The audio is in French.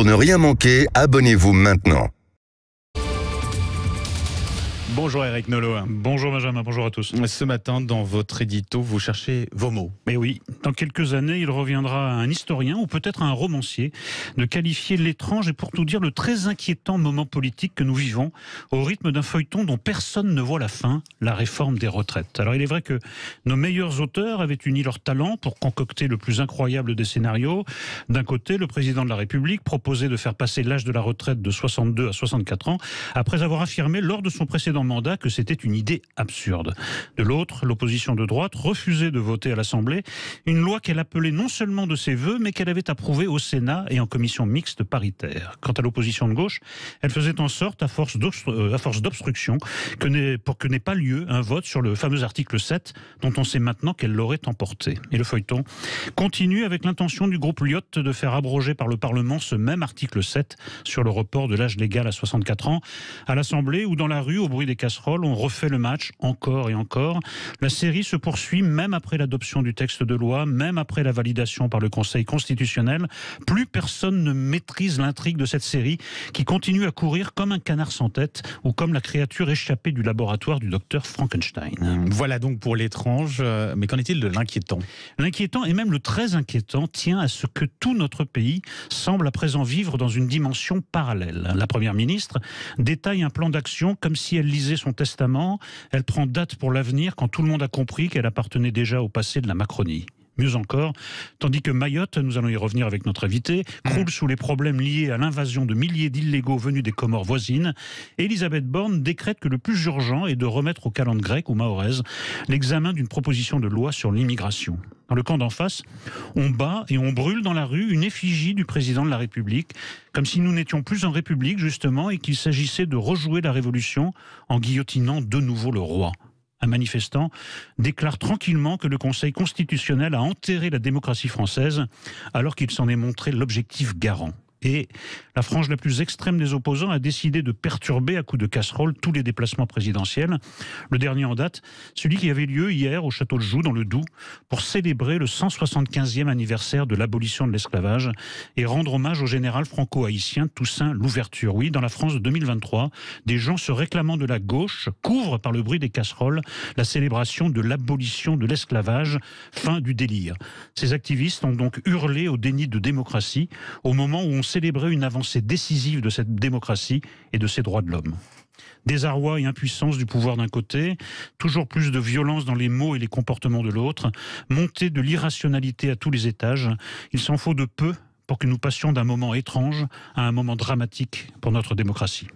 Pour ne rien manquer, abonnez-vous maintenant. Bonjour Eric Nolot. Bonjour Benjamin, bonjour à tous. Ce matin, dans votre édito, vous cherchez vos mots. Mais oui, dans quelques années, il reviendra à un historien ou peut-être à un romancier de qualifier l'étrange et pour tout dire le très inquiétant moment politique que nous vivons au rythme d'un feuilleton dont personne ne voit la fin, la réforme des retraites. Alors il est vrai que nos meilleurs auteurs avaient uni leur talent pour concocter le plus incroyable des scénarios. D'un côté, le président de la République proposait de faire passer l'âge de la retraite de 62 à 64 ans après avoir affirmé lors de son précédent mandat que c'était une idée absurde. De l'autre, l'opposition de droite refusait de voter à l'Assemblée une loi qu'elle appelait non seulement de ses voeux, mais qu'elle avait approuvée au Sénat et en commission mixte paritaire. Quant à l'opposition de gauche, elle faisait en sorte, à force d'obstruction, pour que n'ait pas lieu un vote sur le fameux article 7, dont on sait maintenant qu'elle l'aurait emporté. Et le feuilleton continue avec l'intention du groupe Lyotte de faire abroger par le Parlement ce même article 7 sur le report de l'âge légal à 64 ans. À l'Assemblée ou dans la rue, au bruit des casseroles, on refait le match encore et encore. La série se poursuit même après l'adoption du texte de loi, même après la validation par le Conseil constitutionnel. Plus personne ne maîtrise l'intrigue de cette série qui continue à courir comme un canard sans tête ou comme la créature échappée du laboratoire du docteur Frankenstein. Voilà donc pour l'étrange, mais qu'en est-il de l'inquiétant ? L'inquiétant et même le très inquiétant tient à ce que tout notre pays semble à présent vivre dans une dimension parallèle. La Première ministre détaille un plan d'action comme si elle lisait son testament. Elle prend date pour l'avenir quand tout le monde a compris qu'elle appartenait déjà au passé de la Macronie. Mieux encore, tandis que Mayotte, nous allons y revenir avec notre invité, croule sous les problèmes liés à l'invasion de milliers d'illégaux venus des Comores voisines, Elisabeth Borne décrète que le plus urgent est de remettre aux calendes grecques ou mahoraises l'examen d'une proposition de loi sur l'immigration. Dans le camp d'en face, on bat et on brûle dans la rue une effigie du président de la République, comme si nous n'étions plus en République justement et qu'il s'agissait de rejouer la Révolution en guillotinant de nouveau le roi. Un manifestant déclare tranquillement que le Conseil constitutionnel a enterré la démocratie française alors qu'il s'en est montré l'objectif garant. Et la frange la plus extrême des opposants a décidé de perturber à coups de casserole tous les déplacements présidentiels. Le dernier en date, celui qui avait lieu hier au château de Joux dans le Doubs pour célébrer le 175e anniversaire de l'abolition de l'esclavage et rendre hommage au général franco-haïtien Toussaint Louverture. Oui, dans la France de 2023, des gens se réclamant de la gauche couvrent par le bruit des casseroles la célébration de l'abolition de l'esclavage, fin du délire. Ces activistes ont donc hurlé au déni de démocratie au moment où on célébrer une avancée décisive de cette démocratie et de ses droits de l'homme. Désarroi et impuissance du pouvoir d'un côté, toujours plus de violence dans les mots et les comportements de l'autre, montée de l'irrationalité à tous les étages. Il s'en faut de peu pour que nous passions d'un moment étrange à un moment dramatique pour notre démocratie.